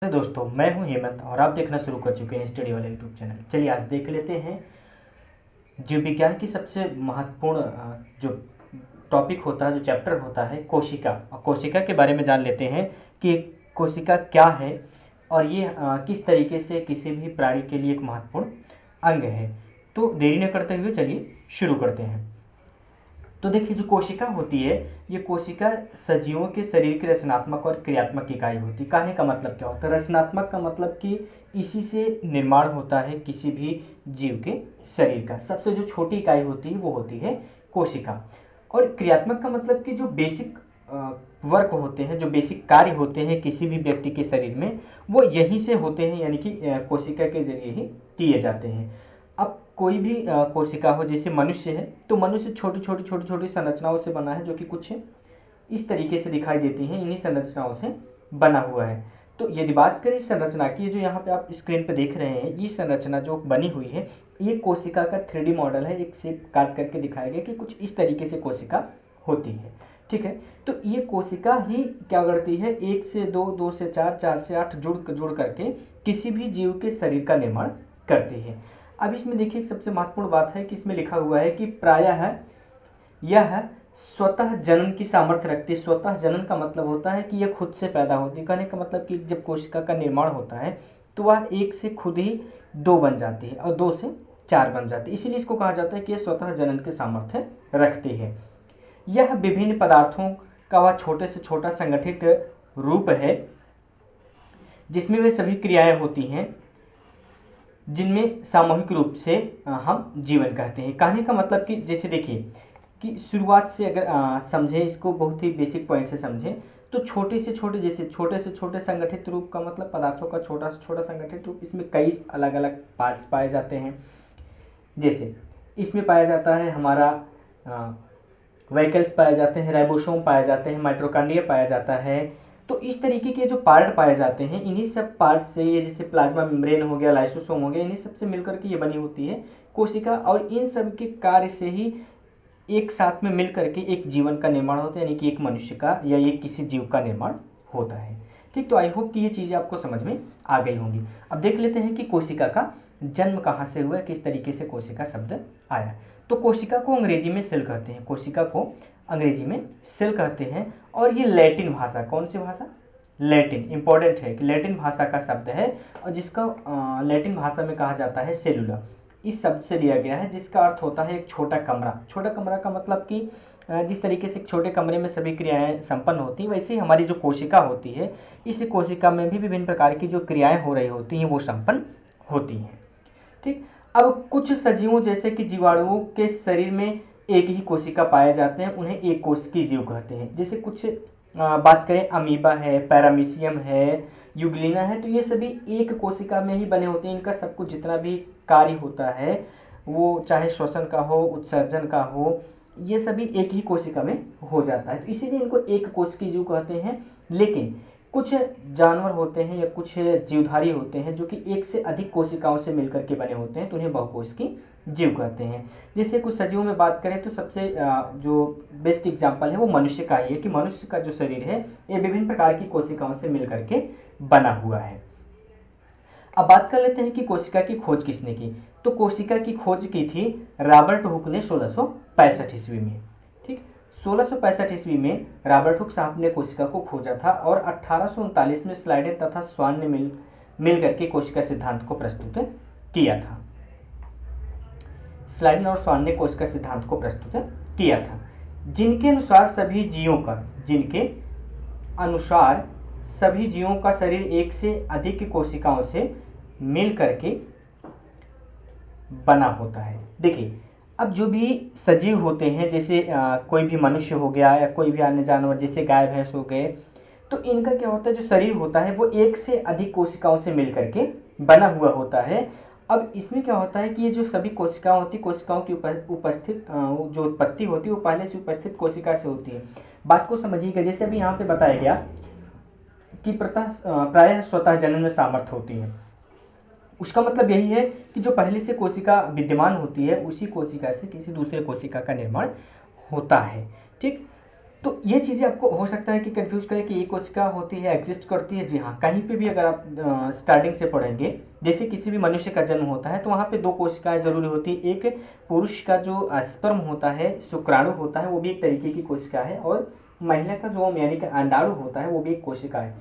दोस्तों, मैं हूं हेमंत और आप देखना शुरू कर चुके हैं स्टडी वाला यूट्यूब चैनल। चलिए आज देख लेते हैं जीव विज्ञान की सबसे महत्वपूर्ण जो टॉपिक होता है, जो चैप्टर होता है कोशिका। और कोशिका के बारे में जान लेते हैं कि कोशिका क्या है और ये किस तरीके से किसी भी प्राणी के लिए एक महत्वपूर्ण अंग है। तो देरी न करते हुए चलिए शुरू करते हैं। तो देखिए, जो कोशिका होती है, ये कोशिका सजीवों के शरीर की रचनात्मक और क्रियात्मक इकाई होती है। कहने का मतलब क्या होता है? रचनात्मक का मतलब कि इसी से निर्माण होता है किसी भी जीव के शरीर का। सबसे जो छोटी इकाई होती है वो होती है कोशिका। और क्रियात्मक का मतलब कि जो बेसिक वर्क होते हैं, जो बेसिक कार्य होते हैं किसी भी व्यक्ति के शरीर में, वो यहीं से होते हैं, यानी कि कोशिका के जरिए ही किए जाते हैं। अब कोई भी कोशिका हो, जैसे मनुष्य है, तो मनुष्य छोटी छोटी छोटी छोटी संरचनाओं से बना है, जो कि कुछ इस तरीके से दिखाई देती हैं। इन्हीं संरचनाओं से बना हुआ है। तो यदि बात करें संरचना की, जो यहाँ पे आप स्क्रीन पे देख रहे हैं, ये संरचना जो बनी हुई है, ये कोशिका का 3D मॉडल है। एक शेप काट करके दिखाया गया कि कुछ इस तरीके से कोशिका होती है। ठीक है, तो ये कोशिका ही क्या करती है? 1 से 2, 2 से 4, 4 से 8 जुड़ करके किसी भी जीव के शरीर का निर्माण करती है। अब इसमें देखिए, सबसे महत्वपूर्ण बात है कि इसमें लिखा हुआ है कि प्रायः यह स्वतः जनन की सामर्थ्य रखती है। स्वतः जनन का मतलब होता है कि यह खुद से पैदा होती है। कहने का मतलब कि जब कोशिका का निर्माण होता है तो वह 1 से खुद ही 2 बन जाती है और 2 से 4 बन जाती है। इसीलिए इसको कहा जाता है कि यह स्वतः जनन की सामर्थ्य रखती है। यह विभिन्न पदार्थों का वह छोटे से छोटा संगठित रूप है, जिसमें वे सभी क्रियाएं होती हैं जिनमें सामूहिक रूप से हम जीवन कहते हैं। कहने का मतलब कि जैसे देखिए कि शुरुआत से अगर समझें, इसको बहुत ही बेसिक पॉइंट से समझें, तो छोटे से छोटे, जैसे छोटे से छोटे संगठित रूप का मतलब पदार्थों का छोटा से छोटा संगठित रूप, इसमें कई अलग अलग पार्ट्स पाए जाते हैं। जैसे इसमें पाया जाता है हमारा वेहिकल्स पाए जाते हैं, राइबोसोम पाए जाते हैं, माइटोकॉन्ड्रिया पाया जाता है। तो इस तरीके के जो पार्ट पाए जाते हैं, इन्हीं सब पार्ट से, ये जैसे प्लाज्मा मेम्ब्रेन हो गया, लाइसोसोम हो गया, इन्हीं सब से मिलकर के ये बनी होती है कोशिका। और इन सब के कार्य से ही एक साथ में मिल करके एक जीवन का निर्माण होता है, यानी कि एक मनुष्य का या एक किसी जीव का निर्माण होता है। ठीक, तो आई होप कि ये चीज़ें आपको समझ में आ गई होंगी। अब देख लेते हैं कि कोशिका का जन्म कहाँ से हुआ, किस तरीके से कोशिका शब्द आया। तो कोशिका को अंग्रेजी में सेल कहते हैं। कोशिका को अंग्रेजी में सेल कहते हैं। और ये लैटिन भाषा, कौन सी भाषा? लैटिन। इंपॉर्टेंट है कि लैटिन भाषा का शब्द है और जिसका लैटिन भाषा में कहा जाता है सेलुला। इस शब्द से लिया गया है, जिसका अर्थ होता है एक छोटा कमरा। छोटा कमरा का मतलब कि जिस तरीके से एक छोटे कमरे में सभी क्रियाएं संपन्न होती हैं, वैसे ही हमारी जो कोशिका होती है, इस कोशिका में भी विभिन्न प्रकार की जो क्रियाएं हो रही होती हैं वो संपन्न होती हैं। ठीक, अब कुछ सजीवों जैसे कि जीवाणुओं के शरीर में एक ही कोशिका पाए जाते हैं, उन्हें एक कोशिकीय जीव कहते हैं। जैसे कुछ बात करें, अमीबा है, पैरामीशियम है, यूग्लिना है, तो ये सभी एक कोशिका में ही बने होते हैं। इनका सब कुछ जितना भी कार्य होता है, वो चाहे श्वसन का हो, उत्सर्जन का हो, ये सभी एक ही कोशिका में हो जाता है। तो इसीलिए इनको एक कोशिकीय जीव कहते हैं। लेकिन कुछ जानवर होते हैं या कुछ जीवधारी होते हैं जो कि एक से अधिक कोशिकाओं से मिलकर के बने होते हैं, तो उन्हें बहुकोशिकीय जीव कहते हैं। जैसे कुछ सजीवों में बात करें तो सबसे जो बेस्ट एग्जांपल है वो मनुष्य का ही है कि मनुष्य का जो शरीर है ये विभिन्न प्रकार की कोशिकाओं से मिलकर के बना हुआ है। अब बात कर लेते हैं कि कोशिका की खोज किसने की। तो कोशिका की खोज की थी रॉबर्ट हुक ने 1665 ईस्वी में। ठीक, 1665 ईस्वी में रॉबर्ट हुक साहब ने कोशिका को खोजा था और 1839 में स्लाइडेन तथा स्वान ने मिल करके कोशिका सिद्धांत को प्रस्तुत किया था। स्लाइडेन और स्वान ने कोशिका सिद्धांत को प्रस्तुत किया था, जिनके अनुसार सभी जीवों का शरीर एक से अधिक कोशिकाओं से मिल करके बना होता है। देखिए, अब जो भी सजीव होते हैं, जैसे कोई भी मनुष्य हो गया या कोई भी अन्य जानवर, जैसे गाय भैंस हो गए, तो इनका क्या होता है, जो शरीर होता है वो एक से अधिक कोशिकाओं से मिल करके बना हुआ होता है। अब इसमें क्या होता है कि ये जो सभी कोशिकाएं होती, कोशिकाओं की उपस्थित जो उत्पत्ति होती है वो पहले से उपस्थित कोशिका से होती है। बात को समझिएगा, जैसे अभी यहाँ पे बताया गया कि प्रायः स्वतः जनन में सामर्थ्य होती है। उसका मतलब यही है कि जो पहले से कोशिका विद्यमान होती है, उसी कोशिका से किसी दूसरे कोशिका का निर्माण होता है। ठीक, तो ये चीज़ें आपको हो सकता है कि कंफ्यूज करें कि ये कोशिका होती है, एग्जिस्ट करती है। जी हाँ, कहीं पे भी अगर आप स्टार्टिंग से पढ़ेंगे, जैसे किसी भी मनुष्य का जन्म होता है तो वहाँ पे दो कोशिकाएं जरूरी होती है। एक पुरुष का जो स्पर्म होता है, शुक्राणु होता है, वो भी एक तरीके की कोशिका है, और महिला का जो यानी कि अंडाणु होता है वो भी एक कोशिका है।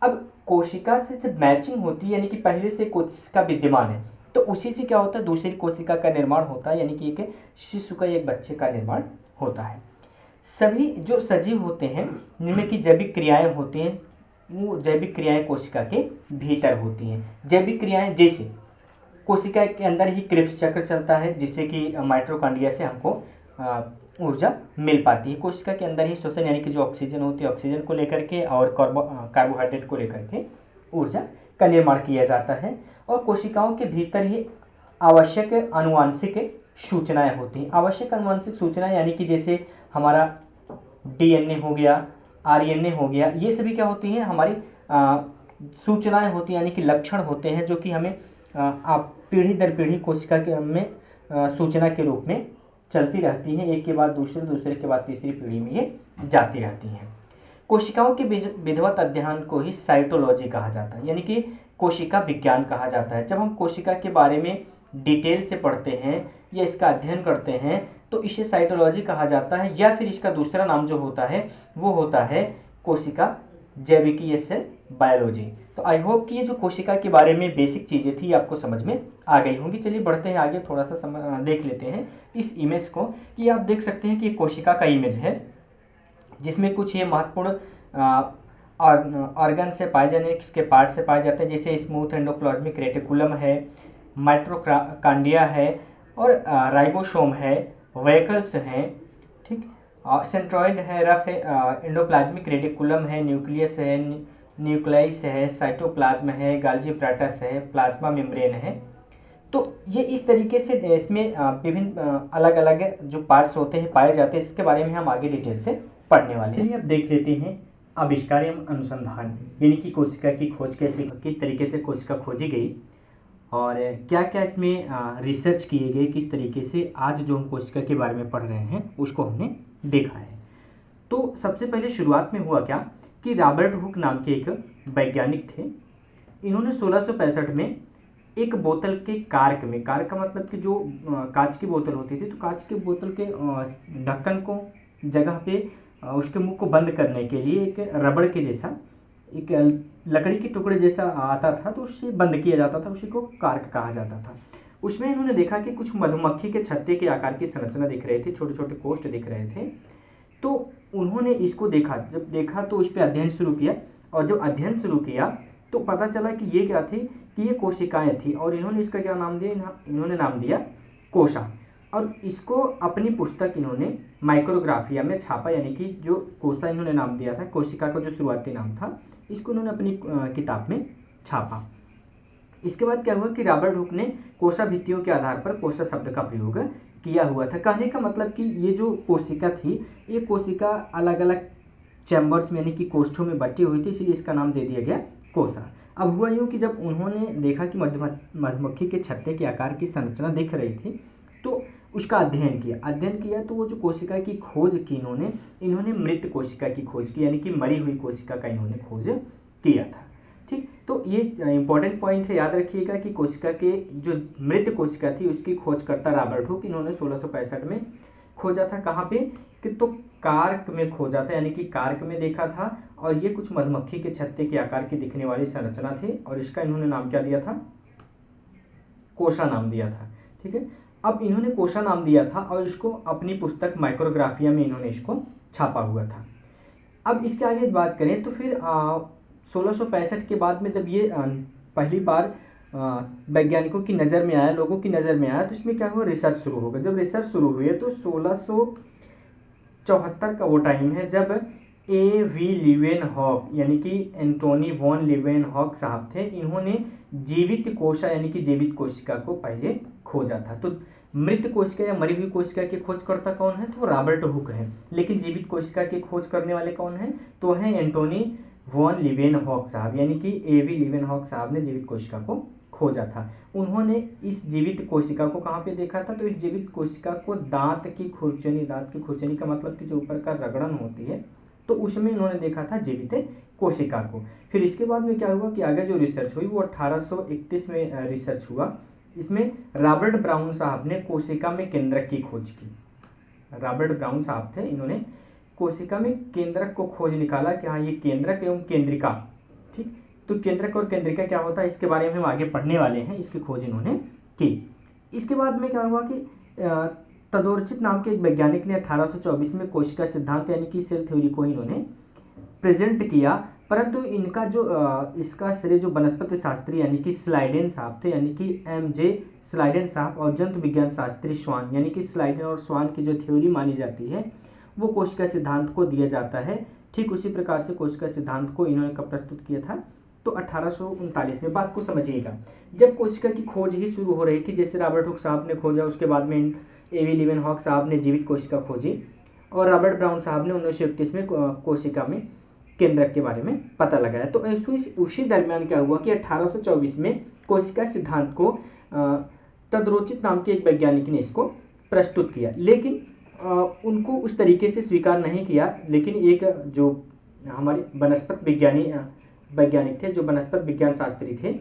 अब कोशिका से जब मैचिंग होती है, यानी कि पहले से कोशिका विद्यमान है, तो उसी से क्या होता है, दूसरी कोशिका का निर्माण होता है, यानी कि एक शिशु का, एक बच्चे का निर्माण होता है। सभी जो सजीव होते हैं जिनमें की जैविक क्रियाएं होती हैं, वो जैविक क्रियाएं कोशिका के भीतर होती हैं। जैविक क्रियाएं जैसे कोशिका के अंदर ही क्रिप्स चक्र चलता है, जिससे कि माइटोकॉन्ड्रिया से हमको ऊर्जा मिल पाती है। कोशिका के अंदर ही श्वसन यानी कि जो ऑक्सीजन होती है, ऑक्सीजन को लेकर के और कार्बोहाइड्रेट को लेकर के ऊर्जा का निर्माण किया जाता है। और कोशिकाओं के भीतर ही आवश्यक आनुवांशिक सूचनाएं होती हैं। आवश्यक आनुवांशिक सूचनाएं यानी कि जैसे हमारा डीएनए हो गया, आरएनए हो गया, ये सभी क्या होती हैं, हमारी सूचनाएं होती हैं, यानी कि लक्षण होते हैं, जो कि हमें आप पीढ़ी दर पीढ़ी कोशिका के में सूचना के रूप में चलती रहती हैं। एक के बाद दूसरे, दूसरे के बाद तीसरी पीढ़ी में ये जाती रहती हैं। कोशिकाओं के विधिवत अध्ययन को ही साइटोलॉजी कहा जाता है, यानी कि कोशिका विज्ञान कहा जाता है। जब हम कोशिका के बारे में डिटेल से पढ़ते हैं या इसका अध्ययन करते हैं तो इसे साइटोलॉजी कहा जाता है, या फिर इसका दूसरा नाम जो होता है वो होता है कोशिका जैविकी सेल बायोलॉजी। तो आई होप कि ये जो कोशिका के बारे में बेसिक चीज़ें थी आपको समझ में आ गई होंगी। चलिए बढ़ते हैं आगे, थोड़ा सा देख लेते हैं इस इमेज को। कि आप देख सकते हैं कि ये कोशिका का इमेज है, जिसमें कुछ ये महत्वपूर्ण ऑर्गन से पाए जाने, किसके पार्ट से पाए जाते हैं, जैसे स्मूथ एंडोप्लाज्मिक रेटिकुलम है, माइटोकॉन्ड्रिया है, और राइबोसोम है, वेहिकल्स हैं, ठीक, सेंट्रॉइड है, रफ है, एंडोप्लाज्मिक रेटिकुलम है, न्यूक्लियस है, न्यूक्लियस है, साइटोप्लाज्म है, गाल्जी एप्पैरेटस है, प्लाज्मा मेम्ब्रेन है। तो ये इस तरीके से इसमें विभिन्न अलग अलग जो पार्ट्स होते हैं पाए जाते हैं। इसके बारे में हम आगे डिटेल से पढ़ने वाले हैं। अब देख लेते हैं आविष्कार एवं अनुसंधान, यानी कि कोशिका की खोज कैसे, किस तरीके से कोशिका खोजी गई और क्या क्या इसमें रिसर्च किए गए, किस तरीके से आज जो हम कोशिका के बारे में पढ़ रहे हैं उसको हमने देखा है। तो सबसे पहले शुरुआत में हुआ क्या कि रॉबर्ट हुक नाम के एक वैज्ञानिक थे। इन्होंने 1665 में एक बोतल के कार्क में, कार्क का मतलब कि जो कांच की बोतल होती थी, तो कांच की बोतल के ढक्कन को जगह पे उसके मुख को बंद करने के लिए एक रबड़ के जैसा, एक लकड़ी के टुकड़े जैसा आता था, तो उससे बंद किया जाता था, उसी को कार्क कहा जाता था। उसमें इन्होंने देखा कि कुछ मधुमक्खी के छत्ते के आकार की संरचना दिख रहे थे, छोटे छोटे कोष्ठ दिख रहे थे। तो उन्होंने इसको देखा, जब देखा तो उस पर अध्ययन शुरू किया, और जब अध्ययन शुरू किया तो पता चला कि ये क्या थी, कि ये कोशिकाएं थी, और इन्होंने इसका क्या नाम दिया, इन्होंने नाम दिया कोशा। और इसको अपनी पुस्तक इन्होंने माइक्रोग्राफिया में छापा, यानी कि जो कोशा इन्होंने नाम दिया था, कोशिका का जो शुरुआती नाम था, इसको इन्होंने अपनी किताब में छापा। इसके बाद क्या हुआ कि रॉबर्ट हुक ने कोशा भित्तियों के आधार पर कोशा शब्द का प्रयोग किया हुआ था। कहने का मतलब कि ये जो कोशिका थी, ये कोशिका अलग अलग चैम्बर्स में यानी कि कोष्ठों में बटी हुई थी, इसलिए इसका नाम दे दिया गया कोशा। अब हुआ यूँ कि जब उन्होंने देखा कि मधुमक्खी के छत्ते के आकार की संरचना दिख रही थी, तो उसका अध्ययन किया तो वो जो कोशिका की खोज की इन्होंने मृत कोशिका की खोज की, यानी कि मरी हुई कोशिका का इन्होंने खोज किया था। ठीक, तो ये इंपॉर्टेंट पॉइंट है, याद रखिएगा कि कोशिका के जो मृत कोशिका थी उसकी खोज करता रॉबर्ट हुक, इन्होंने 1665 में खोजा था। कहाँ पे कि तो कार्क में खोजा था, यानी कि कार्क में देखा था, और ये कुछ मधुमक्खी के छत्ते के आकार की दिखने वाली संरचना थी, और इसका इन्होंने नाम क्या दिया था, कोशा नाम दिया था। ठीक है, अब इन्होंने कोशा नाम दिया था और इसको अपनी पुस्तक माइक्रोग्राफिया में इन्होंने इसको छापा हुआ था। अब इसके आगे बात करें तो फिर 1665 के बाद में जब ये पहली बार वैज्ञानिकों की नज़र में आया, लोगों की नज़र में आया, तो इसमें क्या हुआ, रिसर्च शुरू हो गया। जब रिसर्च शुरू हुई तो 1674 का वो टाइम है जब A.V. लीवेनहॉक यानी कि एंटोनी वॉन लीवेनहॉक साहब थे, इन्होंने जीवित कोशा यानी कि जीवित कोशिका को पहले खोजा था। तो मृत कोशिका या मरी हुई कोशिका के खोजकर्ता कौन है, तो रॉबर्ट हुक है, लेकिन जीवित कोशिका के खोज करने वाले कौन है, तो है एंटोनी वॉन लीवेनहॉक साहब, यानी कि A.V. लीवेनहॉक साहब ने जीवित कोशिका को खोजा था। उन्होंने इस जीवित कोशिका को कहाँ पे देखा था, तो इस जीवित कोशिका को दांत की खुरचनी का मतलब कि जो ऊपर का रगड़न होती है, तो उसमें इन्होंने देखा था जीवित कोशिका को। फिर इसके बाद में क्या हुआ कि आगे जो रिसर्च हुई वो 1831 में रिसर्च हुआ। इसमें रॉबर्ट ब्राउन साहब ने कोशिका में केंद्रक की खोज की। रॉबर्ट ब्राउन साहब थे, इन्होंने कोशिका में केंद्रक को खोज निकाला कि हाँ ये केंद्रक एवं केंद्रिका, ठीक। तो केंद्रक और केंद्रिका क्या होता है इसके बारे में हम आगे पढ़ने वाले हैं, इसकी खोज इन्होंने की। इसके बाद में क्या हुआ कि तदोर्चित नाम के एक वैज्ञानिक ने 1824 में कोशिका सिद्धांत यानी कि सेल थ्योरी को इन्होंने प्रेजेंट किया, परंतु इनका जो इसका श्रेय जो वनस्पति शास्त्री यानी कि स्लाइडेन साहब थे, यानी कि एम.जे. स्लाइडेन साहब, और जंतु विज्ञान शास्त्री स्वान यानी कि स्लाइडेन और स्वान की जो थ्योरी मानी जाती है वो कोशिका सिद्धांत को दिया जाता है। ठीक उसी प्रकार से कोशिका सिद्धांत को इन्होंने कब प्रस्तुत किया था, तो 1839 में। बात को समझिएगा, जब कोशिका की खोज ही शुरू हो रही थी, जैसे रॉबर्ट हुक साहब ने खोजा, उसके बाद में ए.वी. लीवेनहॉक साहब ने जीवित कोशिका खोजी, और रॉबर्ट ब्राउन साहब ने 1931 में कोशिका में केंद्रक के बारे में पता लगाया। तो उसी दरमियान क्या हुआ कि 1824 में कोशिका सिद्धांत को तदरोचित नाम के एक वैज्ञानिक ने इसको प्रस्तुत किया, लेकिन उनको उस तरीके से स्वीकार नहीं किया। लेकिन एक जो हमारे वैज्ञानिक थे, जो वनस्पति विज्ञान शास्त्री थे,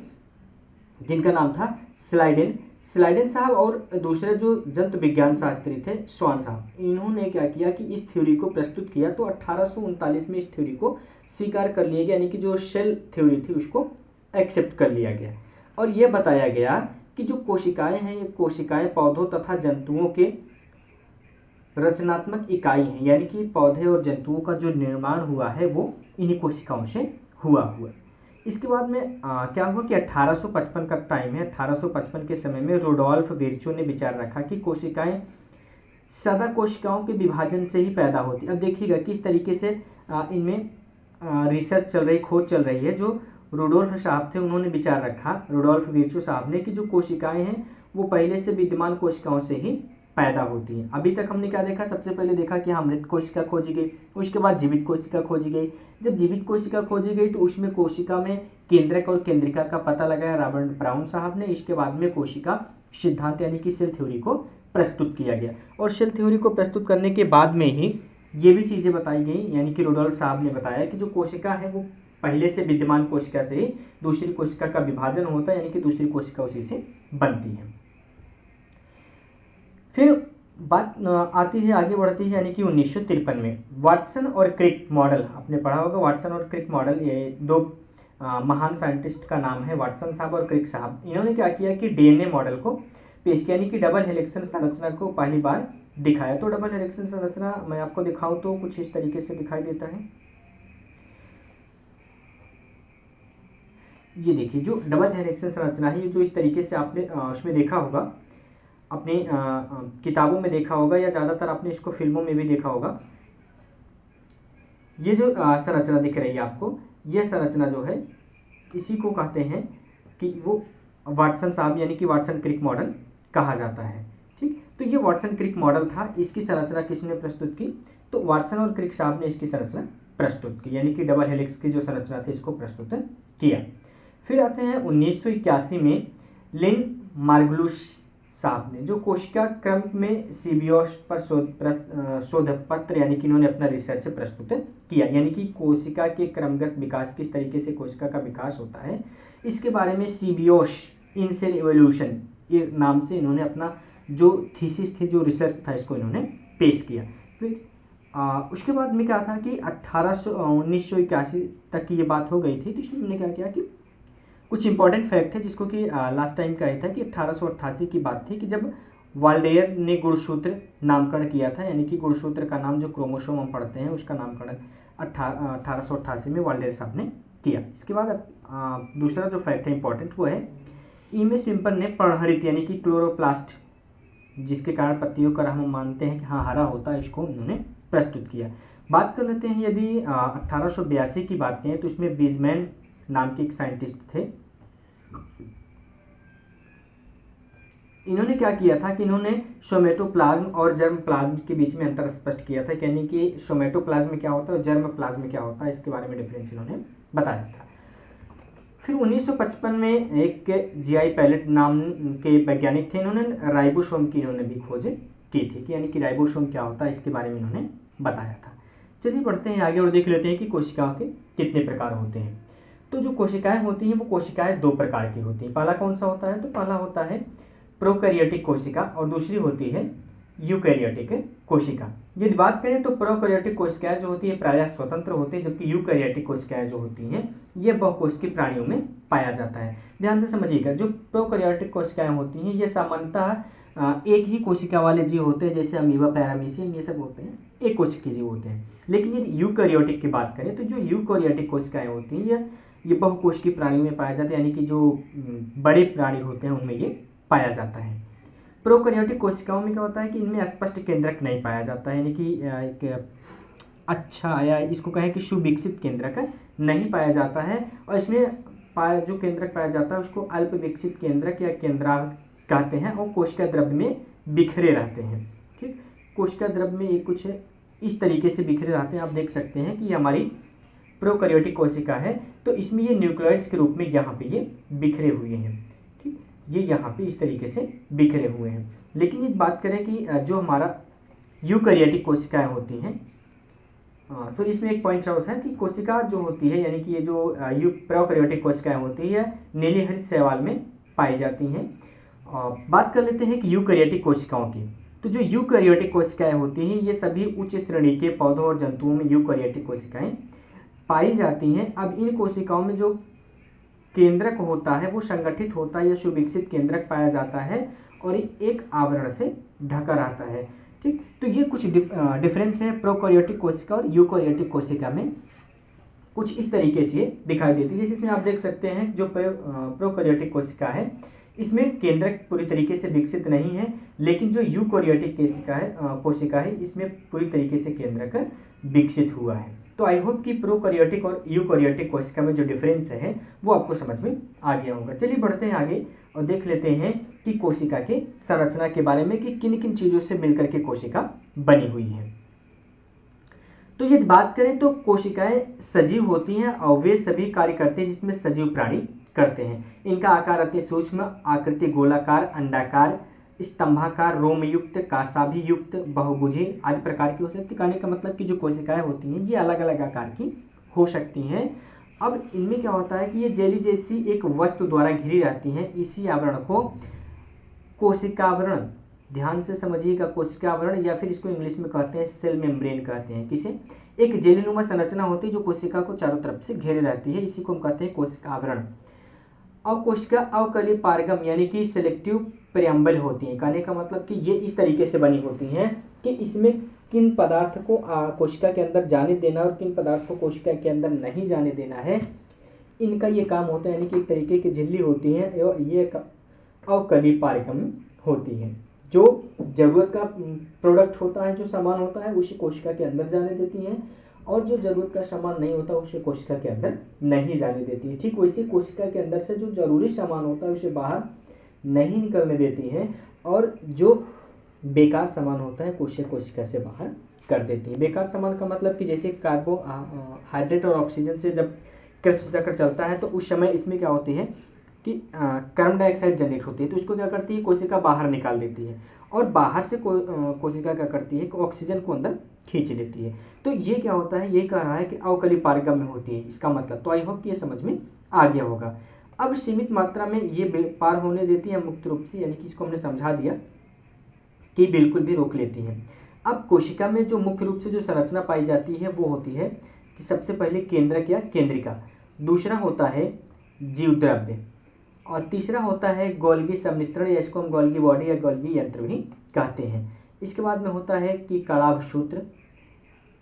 जिनका नाम था स्लाइडेन साहब, और दूसरे जो जंतु विज्ञान शास्त्री थे स्वान साहब, इन्होंने क्या किया कि इस थ्योरी को प्रस्तुत किया। तो 1839 में इस थ्योरी को स्वीकार कर लिया गया, यानी कि जो सेल थ्योरी थी उसको एक्सेप्ट कर लिया गया, और यह बताया गया कि जो कोशिकाएं हैं ये कोशिकाएं पौधों तथा जंतुओं के रचनात्मक इकाई हैं, यानी कि पौधे और जंतुओं का जो निर्माण हुआ है वो इन्हीं कोशिकाओं से हुआ। इसके बाद में क्या हुआ कि 1855 का टाइम है। 1855 के समय में रुडोल्फ विर्चो ने विचार रखा कि कोशिकाएं सदा कोशिकाओं के विभाजन से ही पैदा होती। अब देखिएगा किस तरीके से इनमें रिसर्च चल रही, खोज चल रही है। जो रुडोल्फ साहब थे उन्होंने विचार रखा, रुडोल्फ विर्चो साहब ने, कि जो कोशिकाएं हैं वो पहले से विद्यमान कोशिकाओं से ही पैदा होती हैं। अभी तक हमने क्या देखा, सबसे पहले देखा कि हाँ मृत कोशिका खोजी गई, उसके बाद जीवित कोशिका खोजी गई। जब जीवित कोशिका खोजी गई तो उसमें कोशिका में केंद्रक और केंद्रिका का पता लगाया रॉबर्ट ब्राउन साहब ने। इसके बाद में कोशिका सिद्धांत यानी कि सेल थ्योरी को प्रस्तुत किया गया, और सेल थ्योरी को प्रस्तुत करने के बाद में ही ये भी चीज़ें बताई गई, यानी कि रुडोल्फ साहब ने बताया कि जो कोशिका है वो पहले से विद्यमान कोशिका से ही दूसरी कोशिका का विभाजन होता है, यानी कि दूसरी कोशिका उसी से बनती है। फिर बात आती है, आगे बढ़ती है, यानी कि 1953 में वाटसन और क्रिक मॉडल, आपने पढ़ा होगा वाटसन और क्रिक मॉडल, ये दो महान साइंटिस्ट का नाम है, वाटसन साहब और क्रिक साहब। इन्होंने क्या किया कि डीएनए मॉडल को पेश किया, यानी कि डबल हेलिक्सन संरचना को पहली बार दिखाया। तो डबल हेलिक्सन संरचना मैं आपको दिखाऊं तो कुछ इस तरीके से दिखाई देता है। ये देखिए जो डबल हेलिक्सन संरचना है, ये जो इस तरीके से आपने उसमें देखा होगा, अपनी किताबों में देखा होगा, या ज़्यादातर आपने इसको फिल्मों में भी देखा होगा। ये जो संरचना दिख रही है आपको, ये संरचना जो है इसी को कहते हैं कि वो वाटसन साहब यानी कि वाटसन क्रिक मॉडल कहा जाता है। ठीक, तो ये वाटसन क्रिक मॉडल था। इसकी संरचना किसने प्रस्तुत की, तो वाटसन और क्रिक साहब ने इसकी संरचना प्रस्तुत की, यानी कि डबल हेलिक्स की जो संरचना थी इसको प्रस्तुत किया। फिर आते हैं 1981 में लिन मार्गुलिस साहब ने, जो कोशिका क्रम में सीबियोस पर शोध पत्र यानी कि इन्होंने अपना रिसर्च प्रस्तुत किया, यानी कि कोशिका के क्रमगत विकास, किस तरीके से कोशिका का विकास होता है, इसके बारे में सीबियोस इन सेल एवोल्यूशन ये नाम से इन्होंने अपना जो थीसिस थी, जो रिसर्च था, इसको इन्होंने पेश किया। फिर उसके बाद में क्या था कि 1981 तक की ये बात हो गई थी। तो इसमें हमने क्या किया कि कुछ इंपॉर्टेंट फैक्ट है, जिसको कि लास्ट टाइम कहा था कि 1888 की बात थी कि जब वाल्डेयर ने गुणसूत्र नामकरण किया था, यानी कि गुणसूत्र का नाम जो क्रोमोसोम हम पढ़ते हैं उसका नामकरण 1888 में वाल्डेयर साहब ने किया। इसके बाद दूसरा जो फैक्ट है इंपॉर्टेंट वो है ईमे स्विम्पर ने पर्णहरित यानी कि क्लोरोप्लास्ट, जिसके कारण पत्तियों का हम मानते हैं कि हाँ हरा होता है, इसको उन्होंने प्रस्तुत किया। बात कर लेते हैं यदि 1882 की बात करें तो इसमें बीजमैन नाम के एक साइंटिस्ट थे। इन्होंने क्या किया था कि इन्होंने सोमेटोप्लाज्म और जर्म प्लाज्म के बीच में अंतर स्पष्ट किया था, यानी कि सोमेटोप्लाज्म में क्या होता है और जर्म प्लाज्म में क्या होता है, इसके बारे में डिफरेंस इन्होंने बताया था। फिर 1955 में एक जीआई पैलेट नाम के वैज्ञानिक थे, इन्होंने राइबोसोम की इन्होंने भी खोज की थी कि यानी कि राइबोसोम क्या होता है, इसके बारे में इन्होंने बताया था। चलिए बढ़ते हैं आगे और देख लेते हैं कि कोशिकाओं के कितने प्रकार होते हैं। तो जो कोशिकाएं होती हैं वो कोशिकाएं दो प्रकार की होती हैं। पहला कौन सा होता है, तो पहला होता है प्रोकैरियोटिक कोशिका और दूसरी होती है यूकैरियोटिक कोशिका। यदि बात करें तो प्रोकैरियोटिक कोशिकाएं जो होती है प्रायः स्वतंत्र होती है, जबकि यूकैरियोटिक कोशिकाएं जो होती हैं ये बहुकोशिकीय प्राणियों में पाया जाता है। ध्यान से समझिएगा, जो प्रोकैरियोटिक कोशिकाएं होती हैं ये सामान्यतः एक ही कोशिका वाले जीव होते हैं, जैसे अमीबा, पैरामीशियम, ये सब होते हैं एक कोशिकीय जीव होते हैं। लेकिन यदि यूकैरियोटिक की बात करें तो जो यूकैरियोटिक कोशिकाएं होती हैं ये बहुकोशिकीय प्राणियों में पाया जाता है, यानी कि जो बड़े प्राणी होते हैं उनमें ये पाया जाता है। प्रोकैरियोटिक कोशिकाओं में क्या होता है कि इनमें स्पष्ट केंद्रक नहीं पाया जाता है, यानी कि एक अच्छा या इसको कहें कि सुविकसित केंद्रक नहीं पाया जाता है, और इसमें जो केंद्रक पाया जाता है उसको अल्प विकसित केंद्रक या केंद्रांग कहते हैं, और कोशिका द्रव्य में बिखरे रहते हैं। ठीक, कोशिका द्रव्य में एक कुछ इस तरीके से बिखरे रहते हैं। आप देख सकते हैं कि ये हमारी प्रोकैरियोटिक कोशिका है, तो इसमें ये न्यूक्लियोइड्स के रूप में यहाँ पे ये बिखरे हुए हैं। ठीक, ये यहाँ पे इस तरीके से बिखरे हुए हैं। लेकिन एक बात करें कि जो हमारा यूकैरियोटिक कोशिकाएं होती हैं, तो इसमें एक पॉइंट है कि कोशिका जो होती है, यानी कि ये जो प्रोकैरियोटिक कोशिकाएं होती है नीली हरित शैवाल में पाई जाती हैं। बात कर लेते हैं कि यूकैरियोटिक कोशिकाओं की। तो जो यूकैरियोटिक कोशिकाएं होती हैं ये सभी उच्च श्रेणी के पौधों और जंतुओं में यूकैरियोटिक कोशिकाएं पाई जाती हैं। अब इन कोशिकाओं में जो केंद्रक होता है वो संगठित होता है या सुविकसित केंद्रक पाया जाता है और एक आवरण से ढका रहता है। ठीक, तो ये कुछ डिफरेंस है प्रोकैरियोटिक कोशिका और यूकैरियोटिक कोशिका में, कुछ इस तरीके से दिखाई देती है। जैसे इसमें आप देख सकते हैं जो प्रोकैरियोटिक कोशिका है इसमें केंद्रक पूरी तरीके से विकसित नहीं है, लेकिन जो यूकैरियोटिक कोशिका है इसमें पूरी तरीके से केंद्रक विकसित हुआ है। तो आई होप कि प्रोकैरियोटिक और यूकैरियोटिक कोशिका में जो डिफरेंस है वो आपको समझ में आ गया होगा। चलिए बढ़ते हैं आगे और देख लेते हैं कि कोशिका के संरचना के बारे में कि किन किन चीज़ों से मिलकर के कोशिका बनी हुई है। तो यदि बात करें तो कोशिकाएं सजीव होती हैं और वे सभी कार्य करते हैं जिसमें सजीव प्राणी करते हैं। इनका आकार अति सूक्ष्म आकृति गोलाकार, अंडाकार, स्तंभाकार, रोमयुक्त, कासाभियुक्त, बहुभुजी आदि प्रकार की हो सकती है। कहने का मतलब कि जो कोशिकाएं होती हैं ये अलग अलग आकार की हो सकती हैं। अब इनमें क्या होता है कि ये जेली जैसी एक वस्तु द्वारा घिरी रहती हैं। इसी आवरण को कोशिकावरण, ध्यान से समझिएगा, कोशिकावरण या फिर इसको इंग्लिश में कहते हैं सेल मेम्ब्रेन कहते हैं। किसे? एक जेलीनुमा संरचना होती है जो कोशिका को चारों तरफ से घेरे रहती है, इसी को हम कहते हैं कोशिकावरण। और कोशिका अवकली पारगम यानी कि सिलेक्टिव प्रियम्बल होती है। कहने का मतलब कि ये इस तरीके से बनी होती हैं कि इसमें किन पदार्थ को कोशिका के अंदर जाने देना और किन पदार्थ को कोशिका के अंदर नहीं जाने देना है, इनका ये काम होता है। यानी कि एक तरीके की झिल्ली होती है और ये अवकली पारगम होती है। जो जरूरत का प्रोडक्ट होता है, जो सामान होता है, उसे कोशिका के अंदर जाने देती हैं और जो जरूरत का सामान नहीं होता उसे कोशिका के अंदर नहीं जाने देती है। ठीक वैसे कोशिका के अंदर से जो जरूरी सामान होता है उसे बाहर नहीं निकलने देती है और जो बेकार सामान होता है उसे कोशिका से बाहर कर देती है। बेकार सामान का मतलब कि जैसे कार्बोहाइड्रेट और ऑक्सीजन से जब कृष्ण चक्र चलता है तो उस समय इसमें क्या होती है कि कार्बन डाइऑक्साइड जनरेट होती है, तो इसको क्या करती है कोशिका बाहर निकाल देती है और बाहर से कोशिका क्या करती है कि ऑक्सीजन को अंदर खींच लेती है। तो ये क्या होता है, ये कह रहा है कि अवकली पारगम में होती है इसका मतलब। तो आई होप कि ये समझ में आ गया होगा। अब सीमित मात्रा में ये पार होने देती है मुक्त रूप से, यानी कि इसको हमने समझा दिया कि बिल्कुल भी रोक लेती है। अब कोशिका में जो मुख्य रूप से जो संरचना पाई जाती है वो होती है कि सबसे पहले केंद्रक या केंद्रिका, दूसरा होता है जीवद्रव्य और तीसरा होता है गोल्गी सम्मिश्रण या इसको हम गोल्गी बॉडी या गोल्गी यंत्र भी कहते हैं। इसके बाद में होता है कि कणाभ सूत्र,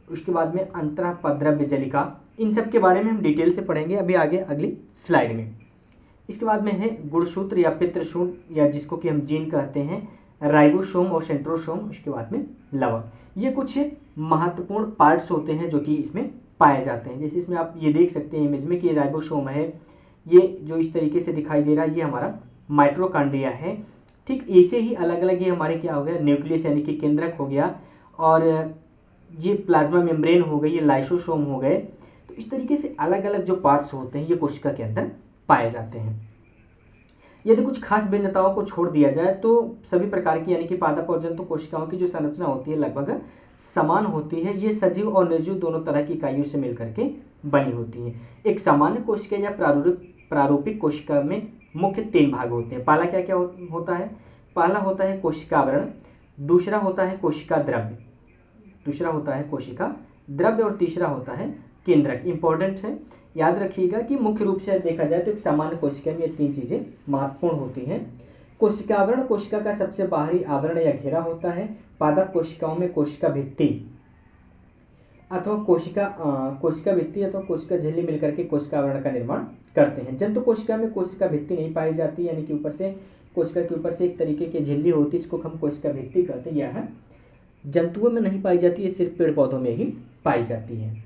उसके बाद में अंतःपद्रव्य जलिका। इन सब के बारे में हम डिटेल से पढ़ेंगे अभी आगे अगली स्लाइड में। इसके बाद में है गुणसूत्र या पितृसूत्र या जिसको कि हम जीन कहते हैं, राइबोसोम और सेंट्रोसोम, उसके बाद में लवक। ये कुछ महत्वपूर्ण पार्ट्स होते हैं जो कि इसमें पाए जाते हैं। जैसे इसमें आप ये देख सकते हैं इमेज में कि राइबोसोम है, ये जो इस तरीके से दिखाई दे रहा है ये हमारा माइटोकॉन्ड्रिया है। ठीक ऐसे ही अलग अलग ये हमारे क्या हो गया, न्यूक्लियस यानी कि केंद्रक हो गया और ये प्लाज्मा मेम्ब्रेन हो गई, ये लाइसोसोम हो गए। तो इस तरीके से अलग अलग जो पार्ट्स होते हैं ये कोशिका के अंदर पाए जाते हैं। यदि कुछ खास भिन्नताओं को छोड़ दिया जाए तो सभी प्रकार की यानी कि पादप और जंतु कोशिकाओं की जो संरचना होती है लगभग समान होती है। ये सजीव और निर्जीव दोनों तरह की इकाइयों से मिलकर के बनी होती है। एक सामान्य कोशिका या प्रारूपिक कोशिका में मुख्य 3 भाग होते हैं। पहला क्या क्या होता है? पहला होता है कोशिका आवरण, दूसरा होता है कोशिका द्रव्य और तीसरा होता है केंद्रक। इंपॉर्टेंट है, याद रखिएगा कि मुख्य रूप से देखा जाए तो एक सामान्य कोशिका में ये 3 चीजें महत्वपूर्ण होती हैं। कोशिका आवरण कोशिका का सबसे बाहरी आवरण या घेरा होता है। पादप कोशिकाओं में कोशिका भित्ति अथवा कोशिका भित्ति अथवा कोशिका झिल्ली मिलकर के कोशिका आवरण का निर्माण करते हैं। जंतु कोशिका में कोशिका भित्ति नहीं पाई जाती, यानी कि कोशिका के ऊपर से एक तरीके की झिल्ली होती है, इसको हम कोशिका भित्ति कहते हैं। यह जंतुओं में नहीं पाई जाती है, सिर्फ पेड़ पौधों में ही पाई जाती है।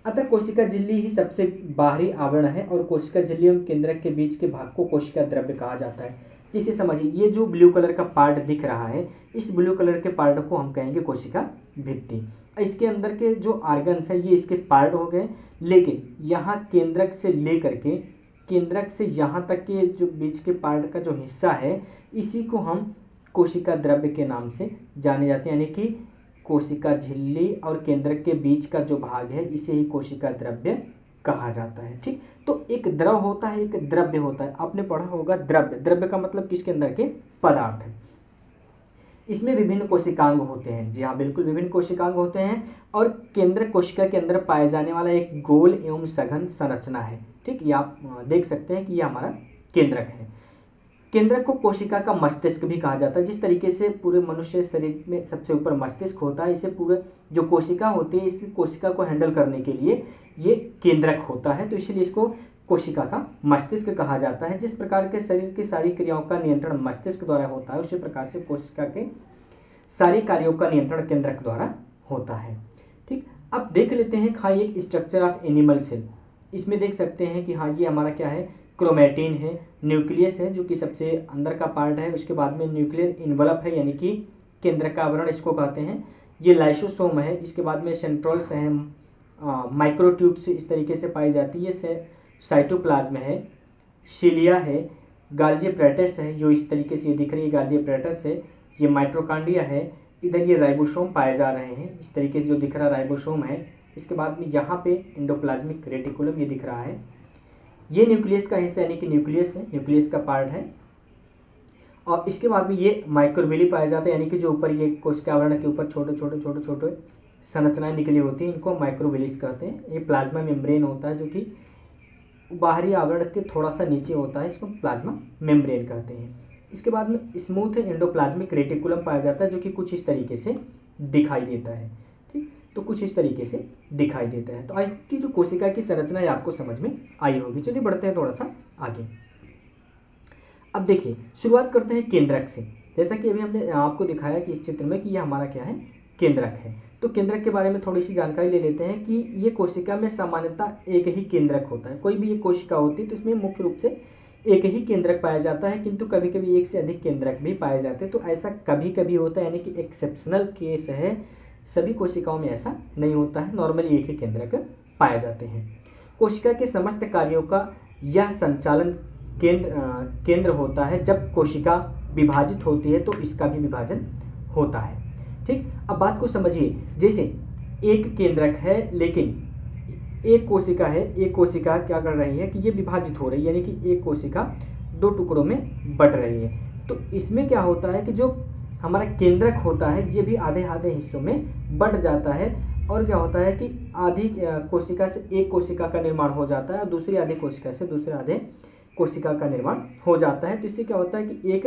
अतः कोशिका झिल्ली ही सबसे बाहरी आवरण है और कोशिका झिल्ली और केंद्रक के बीच के भाग को कोशिका द्रव्य कहा जाता है। जिसे समझिए, ये जो ब्लू कलर का पार्ट दिख रहा है, इस ब्लू कलर के पार्ट को हम कहेंगे कोशिका भित्ति। इसके अंदर के जो आर्गन्स है ये इसके पार्ट हो गए, लेकिन यहाँ केंद्रक से यहाँ तक के जो बीच के पार्ट का जो हिस्सा है, इसी को हम कोशिका द्रव्य के नाम से जाने जाते हैं। यानी कि कोशिका झिल्ली और केंद्रक के बीच का जो भाग है, इसे ही कोशिका द्रव्य कहा जाता है। ठीक, तो एक द्रव होता है, एक द्रव्य होता है। आपने पढ़ा होगा द्रव्य का मतलब किसके अंदर के पदार्थ है। इसमें विभिन्न कोशिकांग होते हैं। जी हाँ, बिल्कुल विभिन्न कोशिकांग होते हैं। और केंद्रक कोशिका के अंदर पाए जाने वाला एक गोल एवं सघन संरचना है। ठीक, ये आप देख सकते हैं कि ये हमारा केंद्रक है। केंद्रक को कोशिका का मस्तिष्क भी कहा जाता है। जिस तरीके से पूरे मनुष्य शरीर में सबसे ऊपर मस्तिष्क होता है, इसे पूरे जो कोशिका होती है, इस कोशिका को हैंडल करने के लिए ये केंद्रक होता है, तो इसलिए इसको कोशिका का मस्तिष्क कहा जाता है। जिस प्रकार के शरीर की सारी क्रियाओं का नियंत्रण मस्तिष्क द्वारा होता है, उसी प्रकार से कोशिका के सारी कार्यों का नियंत्रण केंद्रक द्वारा होता है। ठीक, अब देख लेते हैं हाँ एक स्ट्रक्चर ऑफ एनिमल सेल। इसमें देख सकते हैं कि हाँ ये हमारा क्या है, क्रोमेटिन है, न्यूक्लियस है जो कि सबसे अंदर का पार्ट है, उसके बाद में न्यूक्लियर इन्वलप है यानी कि केंद्रक का आवरण इसको कहते हैं। ये लाइसोसोम है, इसके बाद में सेंट्रोल्स हैं, माइक्रोट्यूब्स इस तरीके से पाई जाती है, साइटोप्लाज्म है, सिलिया है, गाल्जी एपैरेटस है जो इस तरीके से दिख रही है, गाल्जी एपैरेटस है, ये माइटोकॉन्ड्रिया है, इधर ये राइबोसोम पाए जा रहे हैं, इस तरीके से जो दिख रहा राइबोसोम है। इसके बाद में यहाँ पे एंडोप्लाज्मिक रेटिकुलम ये दिख रहा है, ये न्यूक्लियस का हिस्सा यानी कि न्यूक्लियस है, न्यूक्लियस का पार्ट है। और इसके बाद में ये माइक्रोविली पाया जाता है, यानी कि जो ऊपर ये कोशिका आवरण के ऊपर छोटे छोटे संरचनाएं निकली होती हैं, इनको माइक्रोविलिस कहते हैं। ये प्लाज्मा मेम्ब्रेन होता है जो कि बाहरी आवरण के थोड़ा सा नीचे होता है, इसको प्लाज्मा मेम्ब्रेन कहते हैं। इसके बाद में स्मूथ एंडोप्लाज्मिक रेटिकुलम पाया जाता है जो कि कुछ इस तरीके से दिखाई देता है। ठीक, तो कुछ इस तरीके से दिखाई देता है। तो आई की जो कोशिका की संरचना है आपको समझ में आई होगी। चलिए बढ़ते हैं थोड़ा सा आगे। अब देखिए शुरुआत करते हैं केंद्रक से। जैसा कि अभी हमने आपको दिखाया कि इस चित्र में कि यह हमारा क्या है, केंद्रक है। तो केंद्रक के बारे में थोड़ी सी जानकारी ले लेते हैं कि ये कोशिका में सामान्यतः एक ही केंद्रक होता है। कोई भी एक कोशिका होती है तो इसमें मुख्य रूप से एक ही केंद्रक पाया जाता है, किंतु कभी कभी एक से अधिक केंद्रक भी पाए जाते हैं। तो ऐसा कभी कभी होता है, यानी कि एक्सेप्शनल केस है, सभी कोशिकाओं में ऐसा नहीं होता है, नॉर्मली एक ही केंद्रक पाए जाते हैं। कोशिका के समस्त कार्यों का यह संचालन केंद्र होता है। जब कोशिका विभाजित होती है तो इसका भी विभाजन होता है। ठीक, अब बात को समझिए। जैसे एक केंद्रक है लेकिन एक कोशिका है, एक कोशिका क्या कर रही है कि ये विभाजित हो रही है, यानी कि एक कोशिका 2 टुकड़ों में बट रही है। तो इसमें क्या होता है कि जो हमारा केंद्रक होता है ये भी आधे आधे हिस्सों में बट जाता है, और क्या होता है कि आधी कोशिका से एक कोशिका का निर्माण हो जाता है और दूसरी आधी कोशिका से दूसरे आधे कोशिका का निर्माण हो जाता है। तो इससे क्या होता है कि एक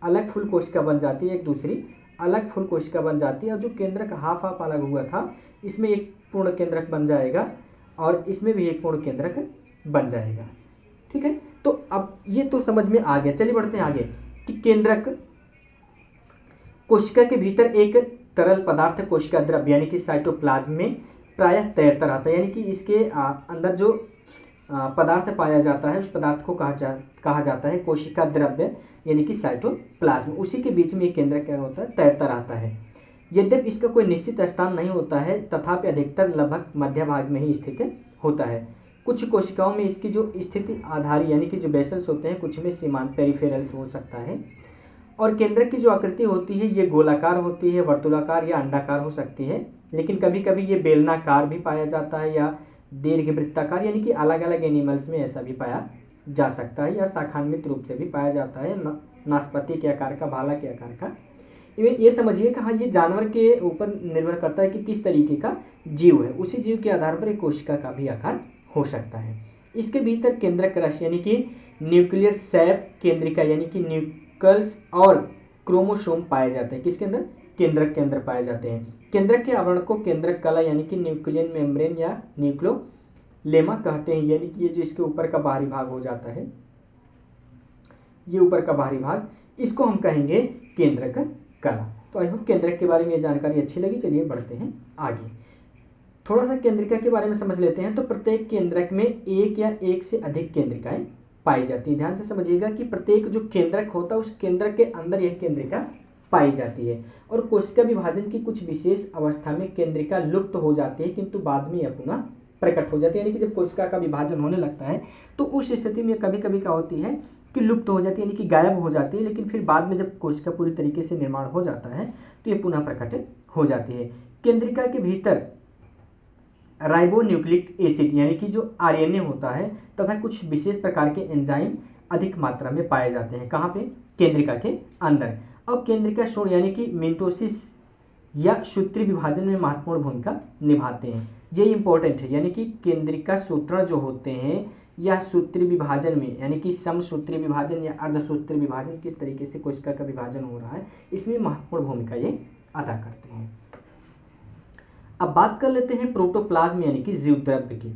अलग फुल कोशिका बन जाती है, एक दूसरी अलग फुल कोशिका बन जाती है, और जो केंद्रक हाफ अलग हुआ था इसमें एक पूर्ण केंद्रक बन जाएगा और इसमें भी एक पूर्ण केंद्रक बन जाएगा। ठीक है, तो अब ये तो समझ में आ गया। चलिए बढ़ते हैं आगे कि केंद्रक कोशिका के भीतर एक तरल पदार्थ कोशिका द्रव्य यानी कि साइटोप्लाज्म में प्रायः तैरता रहता है, यानी कि इसके अंदर जो पदार्थ पाया जाता है उस पदार्थ को कहा जाता है कोशिका द्रव्य यानी कि साइटोप्लाज्म। उसी के बीच में एक केंद्रक क्या होता है, तैरता रहता है। यद्यपि इसका कोई निश्चित स्थान नहीं होता है, तथापि अधिकतर लगभग मध्य भाग में ही स्थित होता है। कुछ कोशिकाओं में इसकी जो स्थिति आधारी यानी कि जो बेसल्स होते हैं, कुछ में सीमांत पेरिफेरल्स हो सकता है। और केंद्रक की जो आकृति होती है ये गोलाकार होती है, वर्तुलाकार या अंडाकार हो सकती है, लेकिन कभी कभी ये बेलनाकार भी पाया जाता है या दीर्घवृत्ताकार, यानी कि अलग अलग एनिमल्स में ऐसा भी पाया जा सकता है, या शाखान्वित रूप से भी पाया जाता है, नाशपाती के आकार का, भाला के आकार का। ये समझिए कि हाँ, ये जानवर के ऊपर निर्भर करता है कि किस तरीके का जीव है, उसी जीव के आधार पर एक कोशिका का भी आकार हो सकता है। इसके भीतर केंद्रक रस यानी कि न्यूक्लियर सैप केंद्रिका यानी कि न्यूक्लियस और क्रोमोसोम पाए जाते हैं। किसके अंदर? केंद्रक के अंदर पाए जाते हैं। केंद्रक के आवरण को केंद्रक कला यानी कि न्यूक्लियन मेम्ब्रेन या न्यूक्लियोलेमा कहते हैं, यानी कि ये जो इसके ऊपर का बाहरी भाग हो जाता है, ये ऊपर का बाहरी भाग, इसको हम कहेंगे केंद्रक कला। तो आई होप केंद्रक के बारे में ये जानकारी अच्छी लगी। चलिए बढ़ते हैं आगे, थोड़ा सा केंद्रिका के बारे में समझ लेते हैं। तो प्रत्येक केंद्रक में एक या एक से अधिक केंद्रिकाएं पाई जाती है। ध्यान से समझिएगा कि प्रत्येक जो केंद्रक होता है उस केंद्रक के अंदर यह केंद्रिका पाई जाती है। और कोशिका विभाजन की कुछ विशेष अवस्था में केंद्रिका लुप्त हो जाती है, किंतु बाद में यह पुनः प्रकट हो जाती है। यानी कि जब कोशिका का विभाजन होने लगता है तो उस स्थिति में कभी कभी क्या होती है कि लुप्त हो जाती है, यानी कि गायब हो जाती है, लेकिन फिर बाद में जब कोशिका पूरी तरीके से निर्माण हो जाता है तो ये पुनः प्रकट हो जाती है। केंद्रिका के भीतर राइबोन्यूक्लिक एसिड यानी कि जो आरएनए होता है तथा कुछ विशेष प्रकार के एंजाइम अधिक मात्रा में पाए जाते हैं। कहाँ पे? केंद्रिका के अंदर। अब केंद्रिका शोण यानी कि मिटोसिस या सूत्री विभाजन में महत्वपूर्ण भूमिका निभाते हैं। ये इंपॉर्टेंट है, यानी कि केंद्रिका सूत्रण जो होते हैं या सूत्री विभाजन में, यानी कि समसूत्री विभाजन या अर्धसूत्री विभाजन, किस तरीके से कोशिका का विभाजन हो रहा है, इसमें महत्वपूर्ण भूमिका ये अदा करते हैं। अब बात कर लेते हैं प्रोटोप्लाज्म यानी कि जीवद्रव्य की।